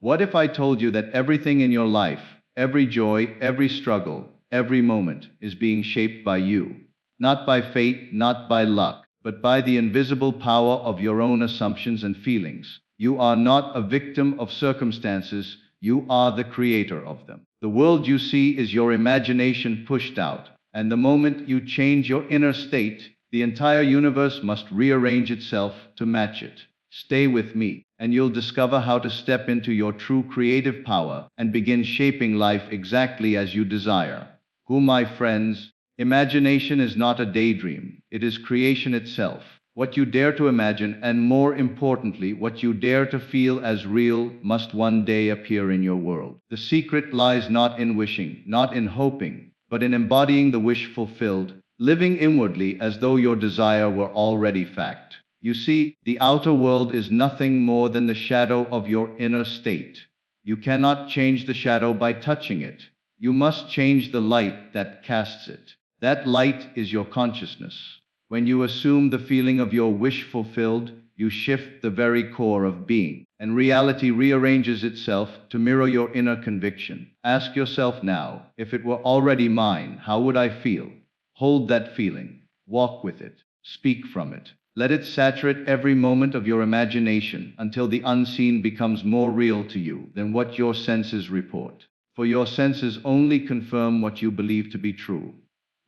What if I told you that everything in your life, every joy, every struggle, every moment is being shaped by you? Not by fate, not by luck, but by the invisible power of your own assumptions and feelings. You are not a victim of circumstances, you are the creator of them. The world you see is your imagination pushed out, and the moment you change your inner state, the entire universe must rearrange itself to match it. Stay with me, and you'll discover how to step into your true creative power and begin shaping life exactly as you desire. Who, my friends, imagination is not a daydream, it is creation itself. What you dare to imagine, and more importantly, what you dare to feel as real, must one day appear in your world. The secret lies not in wishing, not in hoping, but in embodying the wish fulfilled, living inwardly as though your desire were already fact. You see, the outer world is nothing more than the shadow of your inner state. You cannot change the shadow by touching it. You must change the light that casts it. That light is your consciousness. When you assume the feeling of your wish fulfilled, you shift the very core of being, and reality rearranges itself to mirror your inner conviction. Ask yourself now, if it were already mine, how would I feel? Hold that feeling. Walk with it. Speak from it. Let it saturate every moment of your imagination until the unseen becomes more real to you than what your senses report. For your senses only confirm what you believe to be true.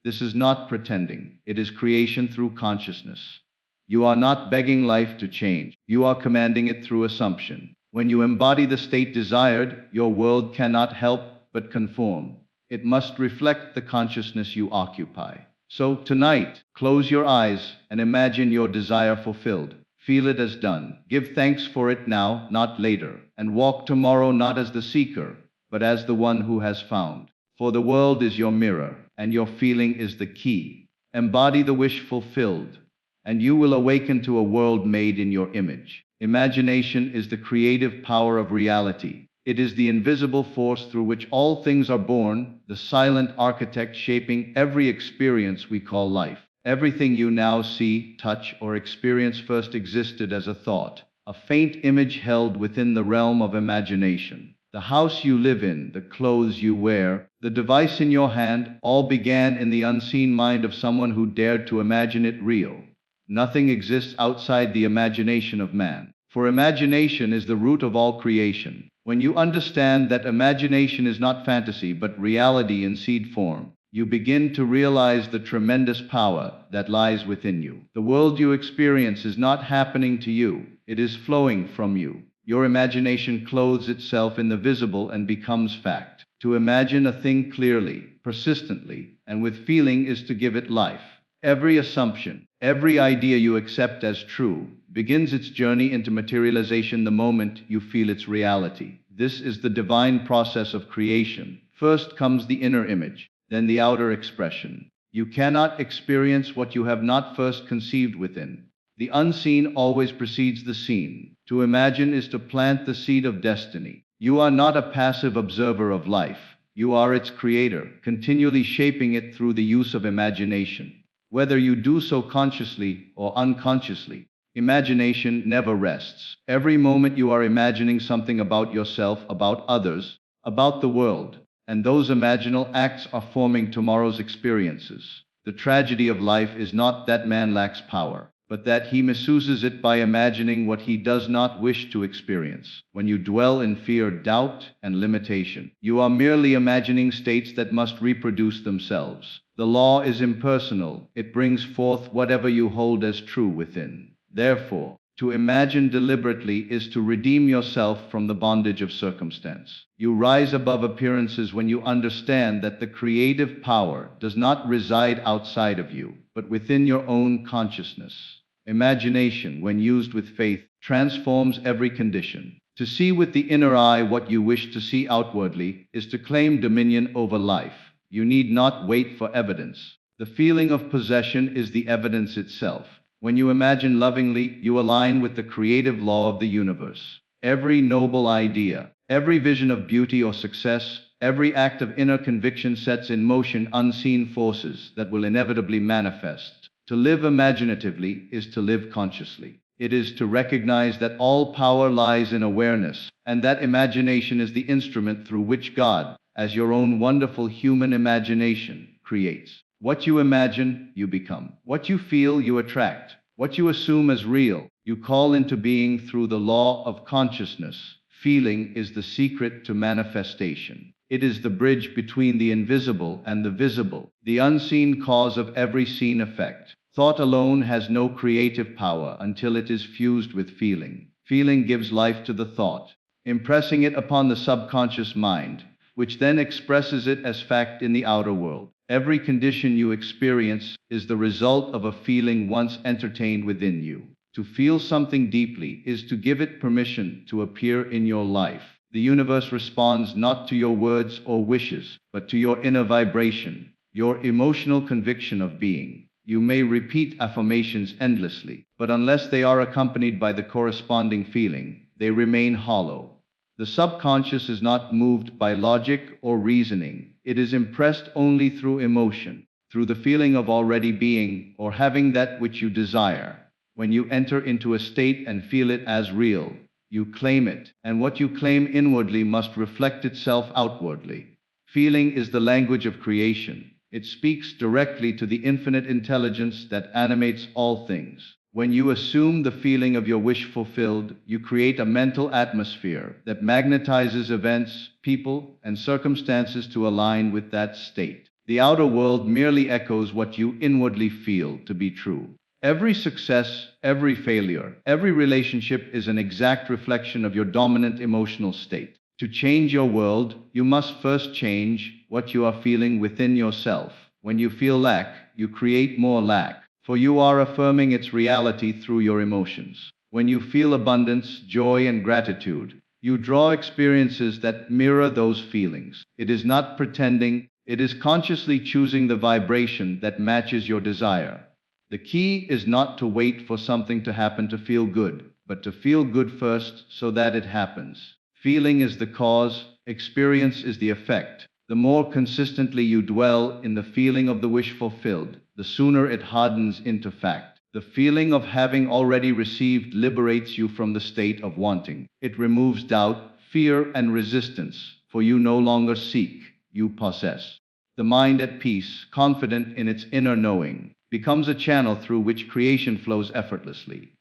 This is not pretending, it is creation through consciousness. You are not begging life to change, you are commanding it through assumption. When you embody the state desired, your world cannot help but conform. It must reflect the consciousness you occupy. So tonight, close your eyes and imagine your desire fulfilled. Feel it as done. Give thanks for it now, not later. And walk tomorrow not as the seeker, but as the one who has found. For the world is your mirror, and your feeling is the key. Embody the wish fulfilled, and you will awaken to a world made in your image. Imagination is the creative power of reality. It is the invisible force through which all things are born, the silent architect shaping every experience we call life. Everything you now see, touch, or experience first existed as a thought, a faint image held within the realm of imagination. The house you live in, the clothes you wear, the device in your hand, all began in the unseen mind of someone who dared to imagine it real. Nothing exists outside the imagination of man. For imagination is the root of all creation. When you understand that imagination is not fantasy but reality in seed form, you begin to realize the tremendous power that lies within you. The world you experience is not happening to you, it is flowing from you. Your imagination clothes itself in the visible and becomes fact. To imagine a thing clearly, persistently, and with feeling is to give it life. Every assumption, every idea you accept as true, begins its journey into materialization the moment you feel its reality. This is the divine process of creation. First comes the inner image, then the outer expression. You cannot experience what you have not first conceived within. The unseen always precedes the seen. To imagine is to plant the seed of destiny. You are not a passive observer of life. You are its creator, continually shaping it through the use of imagination. Whether you do so consciously or unconsciously, imagination never rests. Every moment you are imagining something about yourself, about others, about the world, and those imaginal acts are forming tomorrow's experiences. The tragedy of life is not that man lacks power, but that he misuses it by imagining what he does not wish to experience. When you dwell in fear, doubt, and limitation, you are merely imagining states that must reproduce themselves. The law is impersonal. It brings forth whatever you hold as true within. Therefore, to imagine deliberately is to redeem yourself from the bondage of circumstance. You rise above appearances when you understand that the creative power does not reside outside of you, but within your own consciousness. Imagination, when used with faith, transforms every condition. To see with the inner eye what you wish to see outwardly is to claim dominion over life. You need not wait for evidence. The feeling of possession is the evidence itself. When you imagine lovingly, you align with the creative law of the universe. Every noble idea, every vision of beauty or success, every act of inner conviction sets in motion unseen forces that will inevitably manifest. To live imaginatively is to live consciously. It is to recognize that all power lies in awareness, and that imagination is the instrument through which God, as your own wonderful human imagination, creates. What you imagine, you become. What you feel, you attract. What you assume as real, you call into being through the law of consciousness. Feeling is the secret to manifestation. It is the bridge between the invisible and the visible, the unseen cause of every seen effect. Thought alone has no creative power until it is fused with feeling. Feeling gives life to the thought, impressing it upon the subconscious mind, which then expresses it as fact in the outer world. Every condition you experience is the result of a feeling once entertained within you. To feel something deeply is to give it permission to appear in your life. The universe responds not to your words or wishes, but to your inner vibration, your emotional conviction of being. You may repeat affirmations endlessly, but unless they are accompanied by the corresponding feeling, they remain hollow. The subconscious is not moved by logic or reasoning. It is impressed only through emotion, through the feeling of already being or having that which you desire. When you enter into a state and feel it as real, you claim it, and what you claim inwardly must reflect itself outwardly. Feeling is the language of creation. It speaks directly to the infinite intelligence that animates all things. When you assume the feeling of your wish fulfilled, you create a mental atmosphere that magnetizes events, people, and circumstances to align with that state. The outer world merely echoes what you inwardly feel to be true. Every success, every failure, every relationship is an exact reflection of your dominant emotional state. To change your world, you must first change what you are feeling within yourself. When you feel lack, you create more lack, for you are affirming its reality through your emotions. When you feel abundance, joy, and gratitude, you draw experiences that mirror those feelings. It is not pretending, it is consciously choosing the vibration that matches your desire. The key is not to wait for something to happen to feel good, but to feel good first so that it happens. Feeling is the cause, experience is the effect. The more consistently you dwell in the feeling of the wish fulfilled, the sooner it hardens into fact. The feeling of having already received liberates you from the state of wanting. It removes doubt, fear, and resistance, for you no longer seek, you possess. The mind at peace, confident in its inner knowing, becomes a channel through which creation flows effortlessly.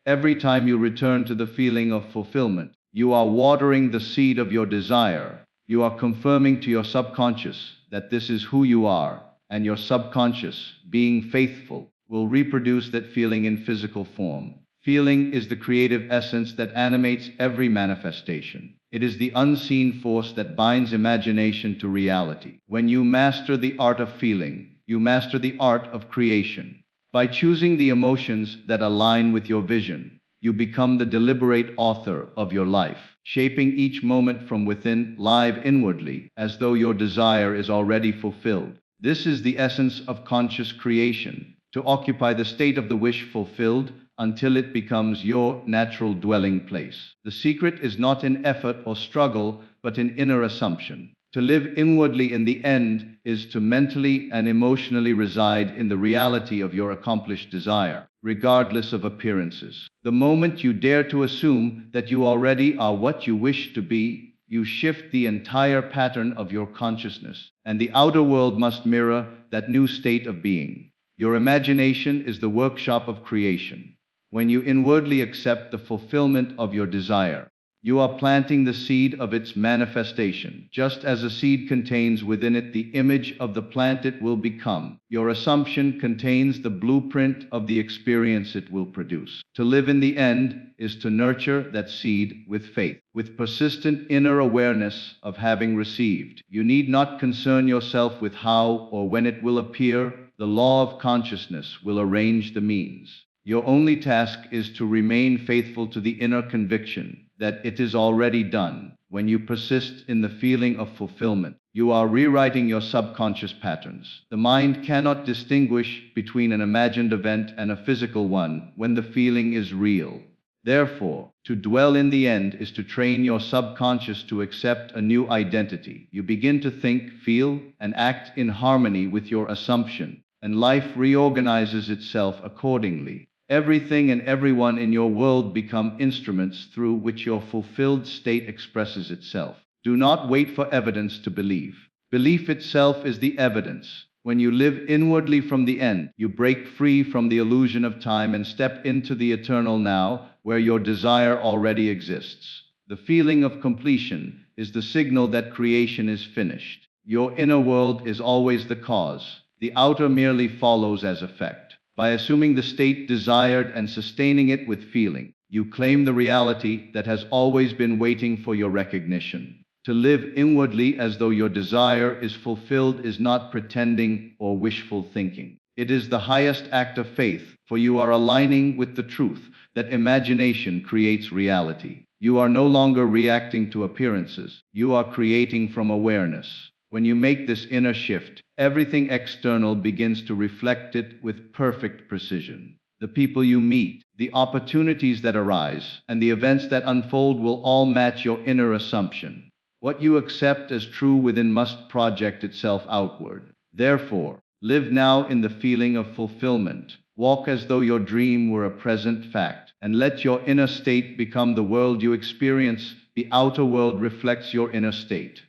Every time you return to the feeling of fulfillment, you are watering the seed of your desire. You are confirming to your subconscious that this is who you are, and your subconscious, being faithful, will reproduce that feeling in physical form. Feeling is the creative essence that animates every manifestation. It is the unseen force that binds imagination to reality. When you master the art of feeling, you master the art of creation. By choosing the emotions that align with your vision, you become the deliberate author of your life, shaping each moment from within, live inwardly, as though your desire is already fulfilled. This is the essence of conscious creation, to occupy the state of the wish fulfilled until it becomes your natural dwelling place. The secret is not in effort or struggle, but in inner assumption. To live inwardly in the end is to mentally and emotionally reside in the reality of your accomplished desire, regardless of appearances. The moment you dare to assume that you already are what you wish to be, you shift the entire pattern of your consciousness, and the outer world must mirror that new state of being. Your imagination is the workshop of creation. When you inwardly accept the fulfillment of your desire, you are planting the seed of its manifestation. Just as a seed contains within it the image of the plant it will become, your assumption contains the blueprint of the experience it will produce. To live in the end is to nurture that seed with faith, with persistent inner awareness of having received. You need not concern yourself with how or when it will appear. The law of consciousness will arrange the means. Your only task is to remain faithful to the inner conviction that it is already done. When you persist in the feeling of fulfillment, you are rewriting your subconscious patterns. The mind cannot distinguish between an imagined event and a physical one when the feeling is real. Therefore, to dwell in the end is to train your subconscious to accept a new identity. You begin to think, feel, and act in harmony with your assumption, and life reorganizes itself accordingly. Everything and everyone in your world become instruments through which your fulfilled state expresses itself. Do not wait for evidence to believe. Belief itself is the evidence. When you live inwardly from the end, you break free from the illusion of time and step into the eternal now, where your desire already exists. The feeling of completion is the signal that creation is finished. Your inner world is always the cause. The outer merely follows as effect. By assuming the state desired and sustaining it with feeling, you claim the reality that has always been waiting for your recognition. To live inwardly as though your desire is fulfilled is not pretending or wishful thinking. It is the highest act of faith, for you are aligning with the truth that imagination creates reality. You are no longer reacting to appearances. You are creating from awareness. When you make this inner shift, everything external begins to reflect it with perfect precision. The people you meet, the opportunities that arise, and the events that unfold will all match your inner assumption. What you accept as true within must project itself outward. Therefore, live now in the feeling of fulfillment. Walk as though your dream were a present fact, and let your inner state become the world you experience. The outer world reflects your inner state.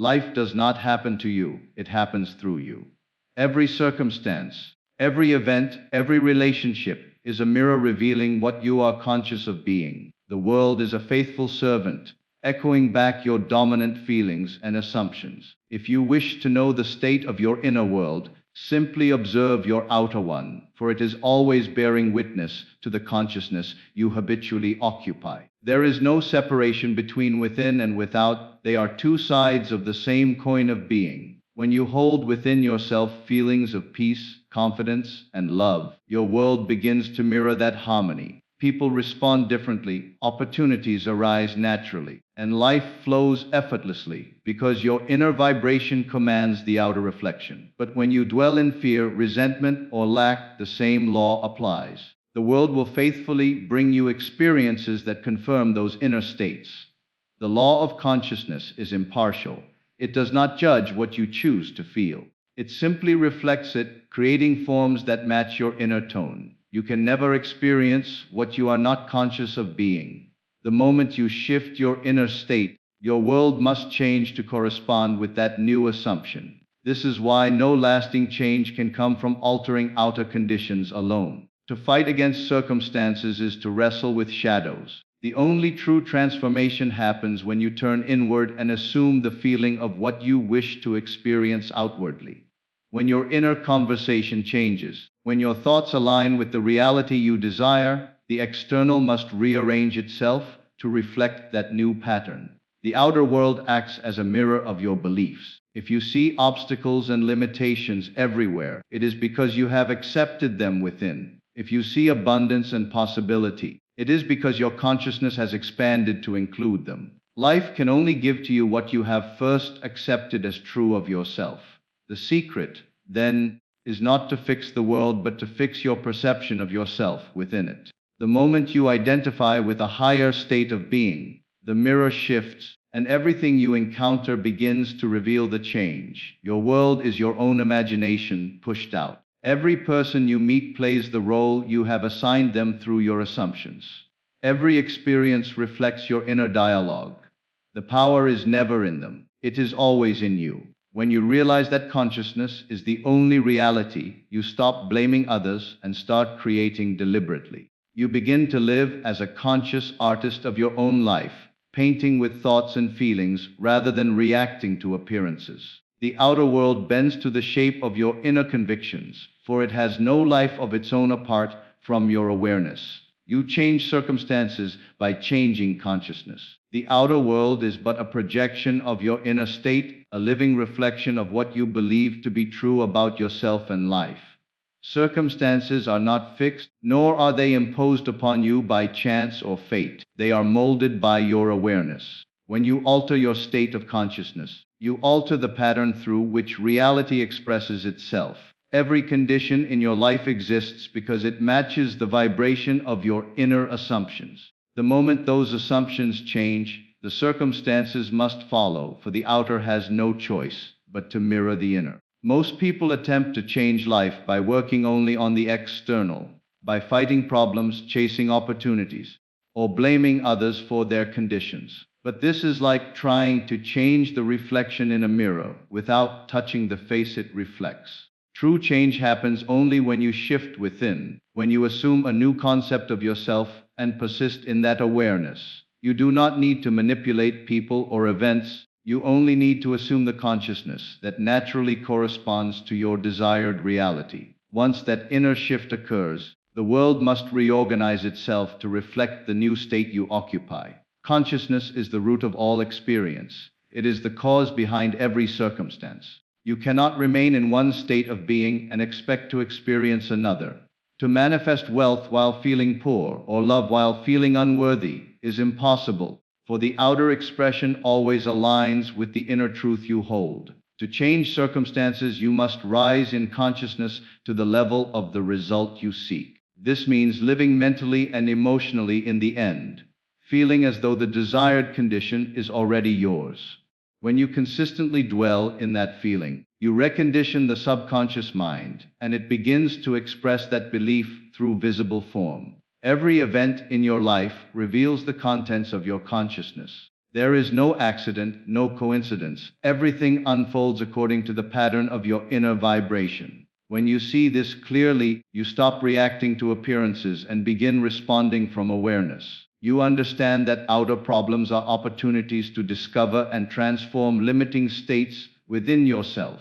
Life does not happen to you, it happens through you. Every circumstance, every event, every relationship is a mirror revealing what you are conscious of being. The world is a faithful servant, echoing back your dominant feelings and assumptions. If you wish to know the state of your inner world, simply observe your outer one, for it is always bearing witness to the consciousness you habitually occupy. There is no separation between within and without. They are two sides of the same coin of being. When you hold within yourself feelings of peace, confidence, and love, your world begins to mirror that harmony. People respond differently, opportunities arise naturally, and life flows effortlessly because your inner vibration commands the outer reflection. But when you dwell in fear, resentment, or lack, the same law applies. The world will faithfully bring you experiences that confirm those inner states. The law of consciousness is impartial. It does not judge what you choose to feel. It simply reflects it, creating forms that match your inner tone. You can never experience what you are not conscious of being. The moment you shift your inner state, your world must change to correspond with that new assumption. This is why no lasting change can come from altering outer conditions alone. To fight against circumstances is to wrestle with shadows. The only true transformation happens when you turn inward and assume the feeling of what you wish to experience outwardly. When your inner conversation changes, when your thoughts align with the reality you desire, the external must rearrange itself to reflect that new pattern. The outer world acts as a mirror of your beliefs. If you see obstacles and limitations everywhere, it is because you have accepted them within. If you see abundance and possibility, it is because your consciousness has expanded to include them. Life can only give to you what you have first accepted as true of yourself. The secret, then, is not to fix the world but to fix your perception of yourself within it. The moment you identify with a higher state of being, the mirror shifts, and everything you encounter begins to reveal the change. Your world is your own imagination pushed out. Every person you meet plays the role you have assigned them through your assumptions. Every experience reflects your inner dialogue. The power is never in them, it is always in you. When you realize that consciousness is the only reality, you stop blaming others and start creating deliberately. You begin to live as a conscious artist of your own life, painting with thoughts and feelings rather than reacting to appearances. The outer world bends to the shape of your inner convictions, for it has no life of its own apart from your awareness. You change circumstances by changing consciousness. The outer world is but a projection of your inner state, a living reflection of what you believe to be true about yourself and life. Circumstances are not fixed, nor are they imposed upon you by chance or fate. They are molded by your awareness. When you alter your state of consciousness, you alter the pattern through which reality expresses itself. Every condition in your life exists because it matches the vibration of your inner assumptions. The moment those assumptions change, the circumstances must follow, for the outer has no choice but to mirror the inner. Most people attempt to change life by working only on the external, by fighting problems, chasing opportunities, or blaming others for their conditions. But this is like trying to change the reflection in a mirror without touching the face it reflects. True change happens only when you shift within, when you assume a new concept of yourself and persist in that awareness. You do not need to manipulate people or events, you only need to assume the consciousness that naturally corresponds to your desired reality. Once that inner shift occurs, the world must reorganize itself to reflect the new state you occupy. Consciousness is the root of all experience. It is the cause behind every circumstance. You cannot remain in one state of being and expect to experience another. To manifest wealth while feeling poor or love while feeling unworthy is impossible, for the outer expression always aligns with the inner truth you hold. To change circumstances, you must rise in consciousness to the level of the result you seek. This means living mentally and emotionally in the end, feeling as though the desired condition is already yours. When you consistently dwell in that feeling, you recondition the subconscious mind, and it begins to express that belief through visible form. Every event in your life reveals the contents of your consciousness. There is no accident, no coincidence. Everything unfolds according to the pattern of your inner vibration. When you see this clearly, you stop reacting to appearances and begin responding from awareness. You understand that outer problems are opportunities to discover and transform limiting states within yourself.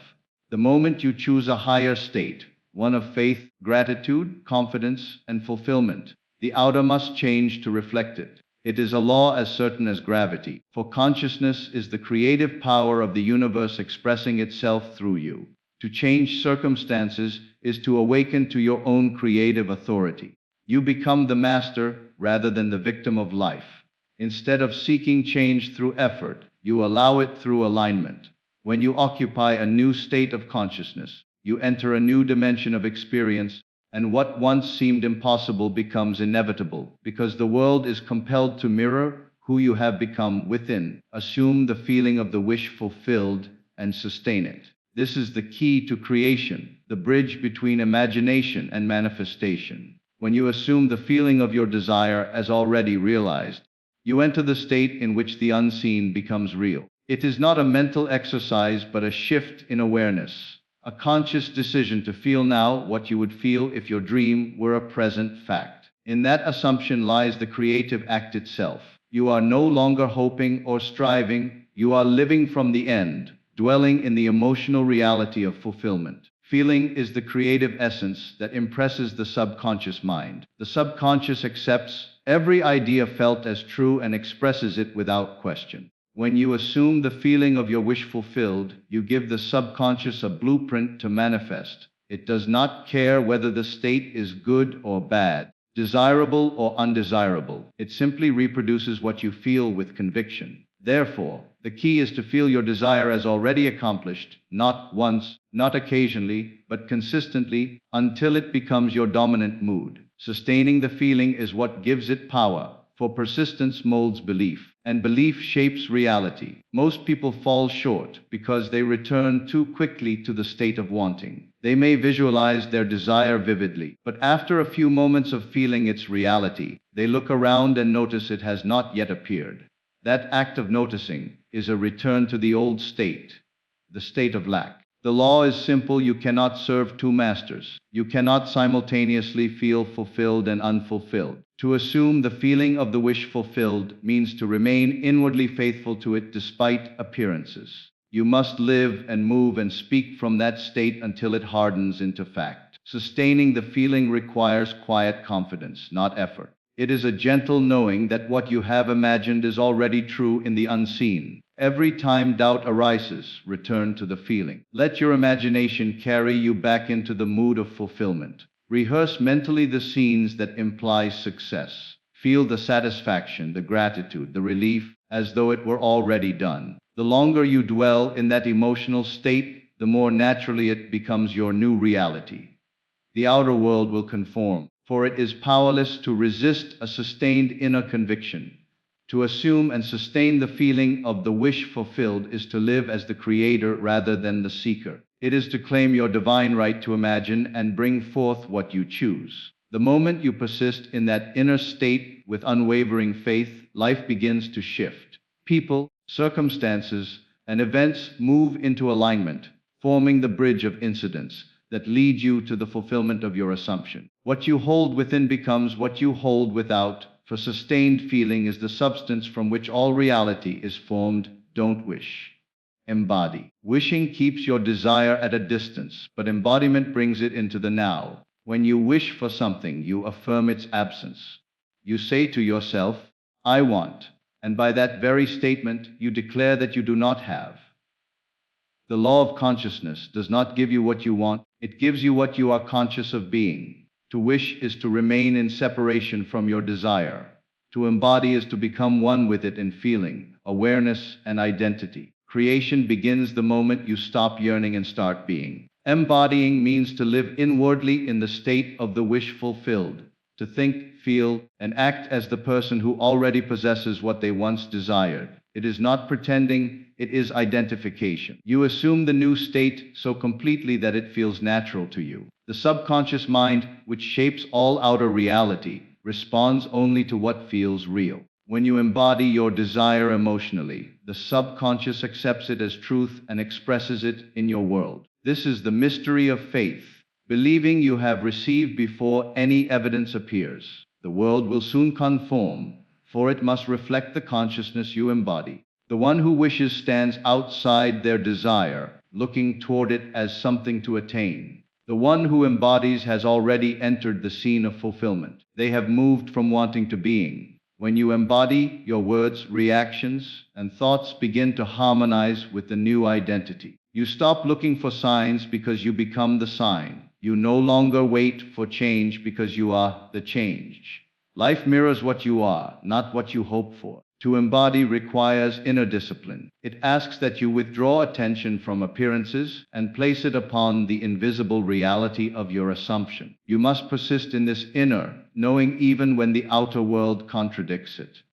The moment you choose a higher state, one of faith, gratitude, confidence, and fulfillment, the outer must change to reflect it. It is a law as certain as gravity, for consciousness is the creative power of the universe expressing itself through you. To change circumstances is to awaken to your own creative authority. You become the master rather than the victim of life. Instead of seeking change through effort, you allow it through alignment. When you occupy a new state of consciousness, you enter a new dimension of experience, and what once seemed impossible becomes inevitable, because the world is compelled to mirror who you have become within. Assume the feeling of the wish fulfilled and sustain it. This is the key to creation, the bridge between imagination and manifestation. When you assume the feeling of your desire as already realized, you enter the state in which the unseen becomes real. It is not a mental exercise but a shift in awareness, a conscious decision to feel now what you would feel if your dream were a present fact. In that assumption lies the creative act itself. You are no longer hoping or striving, you are living from the end, dwelling in the emotional reality of fulfillment. Feeling is the creative essence that impresses the subconscious mind. The subconscious accepts every idea felt as true and expresses it without question. When you assume the feeling of your wish fulfilled, you give the subconscious a blueprint to manifest. It does not care whether the state is good or bad, desirable or undesirable. It simply reproduces what you feel with conviction. Therefore, the key is to feel your desire as already accomplished, not once, not occasionally, but consistently, until it becomes your dominant mood. Sustaining the feeling is what gives it power, for persistence molds belief, and belief shapes reality. Most people fall short because they return too quickly to the state of wanting. They may visualize their desire vividly, but after a few moments of feeling its reality, they look around and notice it has not yet appeared. That act of noticing is a return to the old state, the state of lack. The law is simple: you cannot serve two masters. You cannot simultaneously feel fulfilled and unfulfilled. To assume the feeling of the wish fulfilled means to remain inwardly faithful to it despite appearances. You must live and move and speak from that state until it hardens into fact. Sustaining the feeling requires quiet confidence, not effort. It is a gentle knowing that what you have imagined is already true in the unseen. Every time doubt arises, return to the feeling. Let your imagination carry you back into the mood of fulfillment. Rehearse mentally the scenes that imply success. Feel the satisfaction, the gratitude, the relief, as though it were already done. The longer you dwell in that emotional state, the more naturally it becomes your new reality. The outer world will conform, for it is powerless to resist a sustained inner conviction. To assume and sustain the feeling of the wish fulfilled is to live as the creator rather than the seeker. It is to claim your divine right to imagine and bring forth what you choose. The moment you persist in that inner state with unwavering faith, life begins to shift. People, circumstances, and events move into alignment, forming the bridge of incidents that lead you to the fulfillment of your assumption. What you hold within becomes what you hold without, for sustained feeling is the substance from which all reality is formed. Don't wish. Embody. Wishing keeps your desire at a distance, but embodiment brings it into the now. When you wish for something, you affirm its absence. You say to yourself, I want, and by that very statement, you declare that you do not have. The law of consciousness does not give you what you want, it gives you what you are conscious of being. To wish is to remain in separation from your desire. To embody is to become one with it in feeling, awareness, and identity. Creation begins the moment you stop yearning and start being. Embodying means to live inwardly in the state of the wish fulfilled, to think, feel, and act as the person who already possesses what they once desired. It is not pretending, it is identification. You assume the new state so completely that it feels natural to you. The subconscious mind, which shapes all outer reality, responds only to what feels real. When you embody your desire emotionally, the subconscious accepts it as truth and expresses it in your world. This is the mystery of faith, believing you have received before any evidence appears. The world will soon conform, for it must reflect the consciousness you embody. The one who wishes stands outside their desire, looking toward it as something to attain. The one who embodies has already entered the scene of fulfillment. They have moved from wanting to being. When you embody, your words, reactions, and thoughts begin to harmonize with the new identity. You stop looking for signs because you become the sign. You no longer wait for change because you are the change. Life mirrors what you are, not what you hope for. To embody requires inner discipline. It asks that you withdraw attention from appearances and place it upon the invisible reality of your assumption. You must persist in this inner, knowing even when the outer world contradicts it.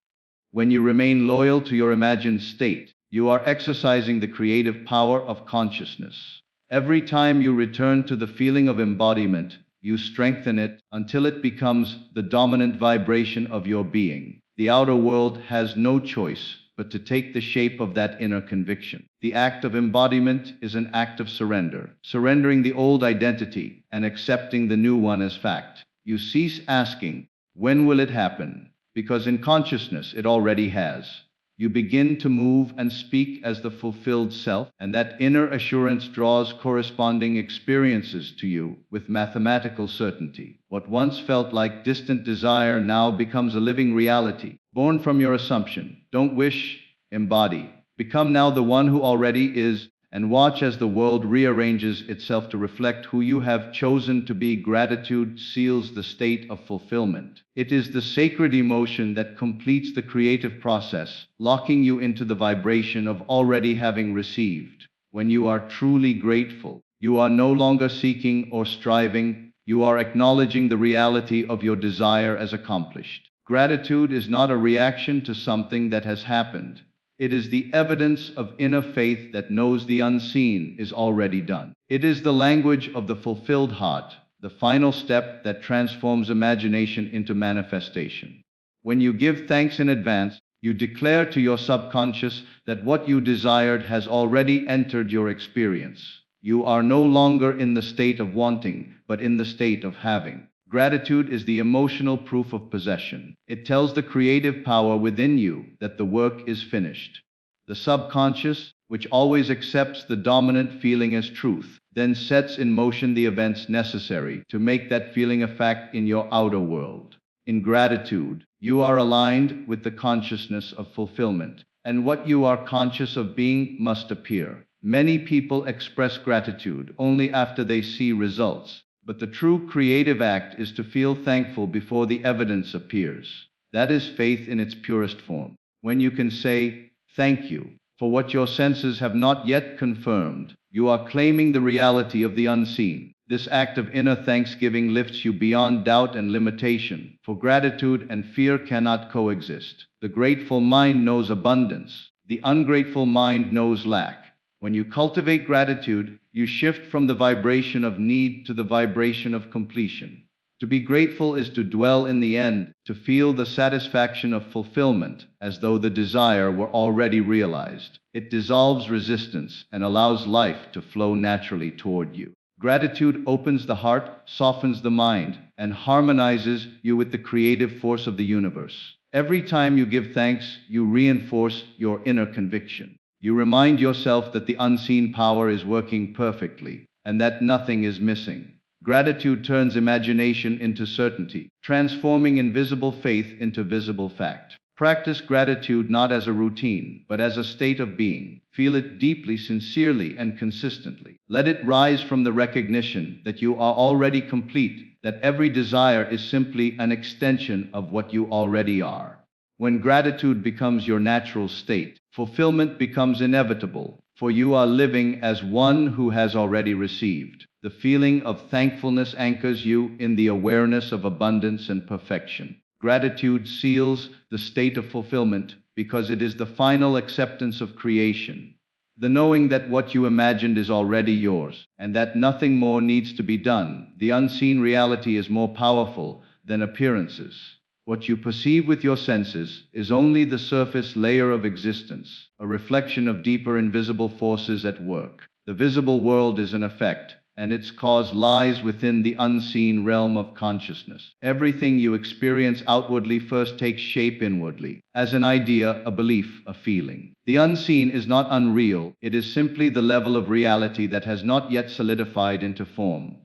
When you remain loyal to your imagined state, you are exercising the creative power of consciousness. Every time you return to the feeling of embodiment, you strengthen it until it becomes the dominant vibration of your being. The outer world has no choice but to take the shape of that inner conviction. The act of embodiment is an act of surrender, surrendering the old identity and accepting the new one as fact. You cease asking, when will it happen? Because in consciousness it already has. You begin to move and speak as the fulfilled self, and that inner assurance draws corresponding experiences to you with mathematical certainty. What once felt like distant desire now becomes a living reality, born from your assumption. Don't wish, embody. Become now the one who already is, and watch as the world rearranges itself to reflect who you have chosen to be. Gratitude seals the state of fulfillment. It is the sacred emotion that completes the creative process, locking you into the vibration of already having received. When you are truly grateful, you are no longer seeking or striving, you are acknowledging the reality of your desire as accomplished. Gratitude is not a reaction to something that has happened. It is the evidence of inner faith that knows the unseen is already done. It is the language of the fulfilled heart, the final step that transforms imagination into manifestation. When you give thanks in advance, you declare to your subconscious that what you desired has already entered your experience. You are no longer in the state of wanting, but in the state of having. Gratitude is the emotional proof of possession. It tells the creative power within you that the work is finished. The subconscious, which always accepts the dominant feeling as truth, then sets in motion the events necessary to make that feeling a fact in your outer world. In gratitude, you are aligned with the consciousness of fulfillment, and what you are conscious of being must appear. Many people express gratitude only after they see results. But the true creative act is to feel thankful before the evidence appears. That is faith in its purest form. When you can say, thank you, for what your senses have not yet confirmed, you are claiming the reality of the unseen. This act of inner thanksgiving lifts you beyond doubt and limitation, for gratitude and fear cannot coexist. The grateful mind knows abundance. The ungrateful mind knows lack. When you cultivate gratitude, you shift from the vibration of need to the vibration of completion. To be grateful is to dwell in the end, to feel the satisfaction of fulfillment, as though the desire were already realized. It dissolves resistance and allows life to flow naturally toward you. Gratitude opens the heart, softens the mind, and harmonizes you with the creative force of the universe. Every time you give thanks, you reinforce your inner conviction. You remind yourself that the unseen power is working perfectly, and that nothing is missing. Gratitude turns imagination into certainty, transforming invisible faith into visible fact. Practice gratitude not as a routine, but as a state of being. Feel it deeply, sincerely, and consistently. Let it rise from the recognition that you are already complete, that every desire is simply an extension of what you already are. When gratitude becomes your natural state, fulfillment becomes inevitable, for you are living as one who has already received. The feeling of thankfulness anchors you in the awareness of abundance and perfection. Gratitude seals the state of fulfillment because it is the final acceptance of creation. The knowing that what you imagined is already yours and that nothing more needs to be done. The unseen reality is more powerful than appearances. What you perceive with your senses is only the surface layer of existence, a reflection of deeper invisible forces at work. The visible world is an effect, and its cause lies within the unseen realm of consciousness. Everything you experience outwardly first takes shape inwardly, as an idea, a belief, a feeling. The unseen is not unreal, it is simply the level of reality that has not yet solidified into form.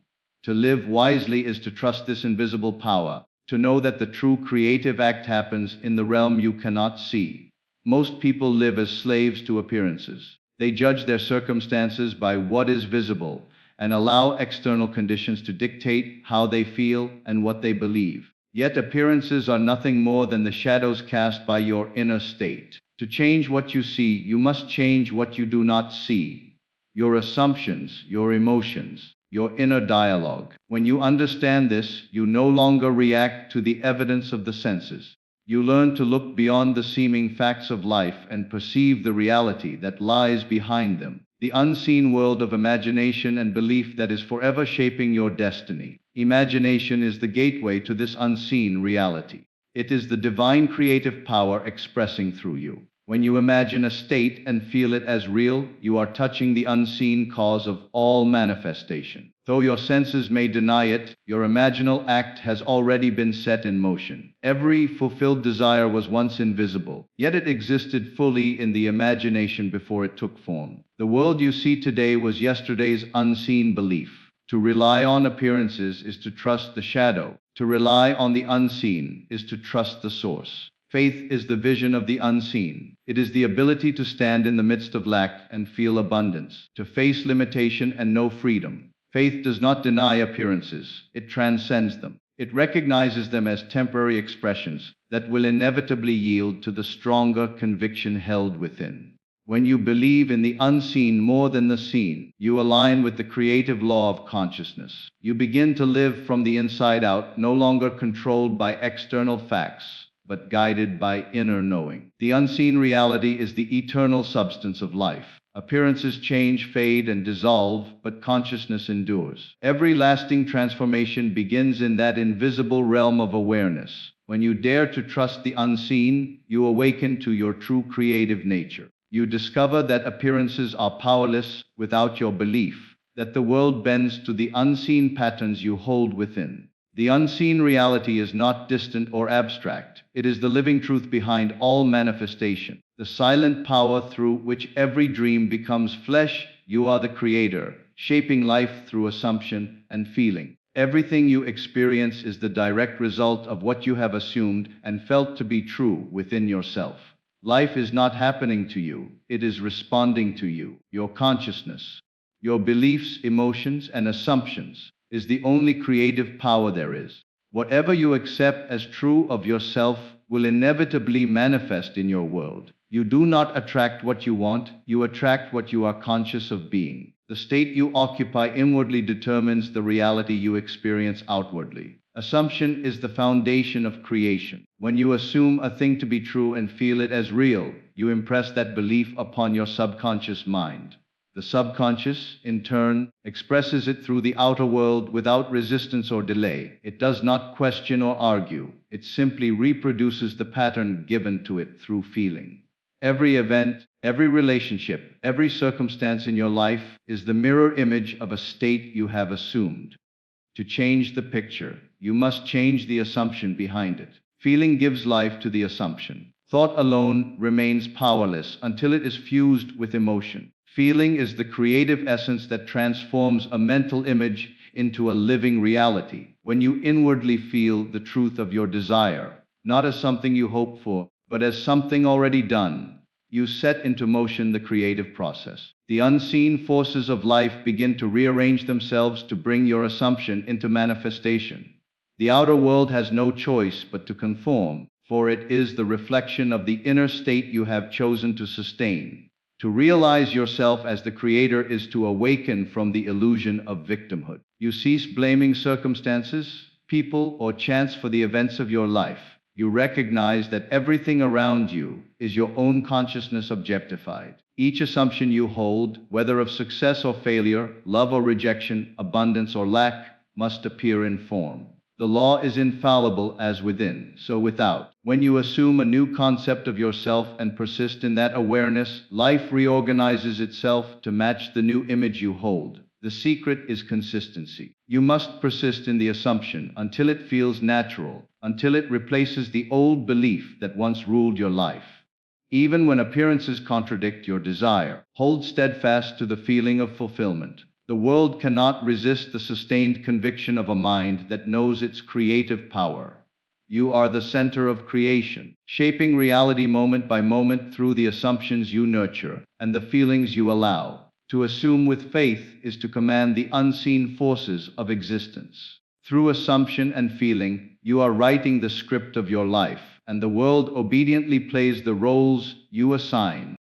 To live wisely is to trust this invisible power, to know that the true creative act happens in the realm you cannot see. Most people live as slaves to appearances. They judge their circumstances by what is visible, and allow external conditions to dictate how they feel and what they believe. Yet appearances are nothing more than the shadows cast by your inner state. To change what you see, you must change what you do not see. Your assumptions, your emotions, your inner dialogue. When you understand this, you no longer react to the evidence of the senses. You learn to look beyond the seeming facts of life and perceive the reality that lies behind them. The unseen world of imagination and belief that is forever shaping your destiny. Imagination is the gateway to this unseen reality. It is the divine creative power expressing through you. When you imagine a state and feel it as real, you are touching the unseen cause of all manifestation. Though your senses may deny it, your imaginal act has already been set in motion. Every fulfilled desire was once invisible, yet it existed fully in the imagination before it took form. The world you see today was yesterday's unseen belief. To rely on appearances is to trust the shadow. To rely on the unseen is to trust the source. Faith is the vision of the unseen. It is the ability to stand in the midst of lack and feel abundance, to face limitation and know freedom. Faith does not deny appearances, it transcends them. It recognizes them as temporary expressions that will inevitably yield to the stronger conviction held within. When you believe in the unseen more than the seen, you align with the creative law of consciousness. You begin to live from the inside out, no longer controlled by external facts, but guided by inner knowing. The unseen reality is the eternal substance of life. Appearances change, fade, and dissolve, but consciousness endures. Every lasting transformation begins in that invisible realm of awareness. When you dare to trust the unseen, you awaken to your true creative nature. You discover that appearances are powerless without your belief, that the world bends to the unseen patterns you hold within. The unseen reality is not distant or abstract. It is the living truth behind all manifestation, the silent power through which every dream becomes flesh. You are the creator, shaping life through assumption and feeling. Everything you experience is the direct result of what you have assumed and felt to be true within yourself. Life is not happening to you, it is responding to you. Your consciousness, your beliefs, emotions, and assumptions is the only creative power there is. Whatever you accept as true of yourself will inevitably manifest in your world. You do not attract what you want, you attract what you are conscious of being. The state you occupy inwardly determines the reality you experience outwardly. Assumption is the foundation of creation. When you assume a thing to be true and feel it as real, you impress that belief upon your subconscious mind. The subconscious, in turn, expresses it through the outer world without resistance or delay. It does not question or argue. It simply reproduces the pattern given to it through feeling. Every event, every relationship, every circumstance in your life is the mirror image of a state you have assumed. To change the picture, you must change the assumption behind it. Feeling gives life to the assumption. Thought alone remains powerless until it is fused with emotion. Feeling is the creative essence that transforms a mental image into a living reality. When you inwardly feel the truth of your desire, not as something you hope for, but as something already done, you set into motion the creative process. The unseen forces of life begin to rearrange themselves to bring your assumption into manifestation. The outer world has no choice but to conform, for it is the reflection of the inner state you have chosen to sustain. To realize yourself as the creator is to awaken from the illusion of victimhood. You cease blaming circumstances, people, or chance for the events of your life. You recognize that everything around you is your own consciousness objectified. Each assumption you hold, whether of success or failure, love or rejection, abundance or lack, must appear in form. The law is infallible as within, so without. When you assume a new concept of yourself and persist in that awareness, life reorganizes itself to match the new image you hold. The secret is consistency. You must persist in the assumption until it feels natural, until it replaces the old belief that once ruled your life. Even when appearances contradict your desire, hold steadfast to the feeling of fulfillment. The world cannot resist the sustained conviction of a mind that knows its creative power. You are the center of creation, shaping reality moment by moment through the assumptions you nurture and the feelings you allow. To assume with faith is to command the unseen forces of existence. Through assumption and feeling, you are writing the script of your life, and the world obediently plays the roles you assign.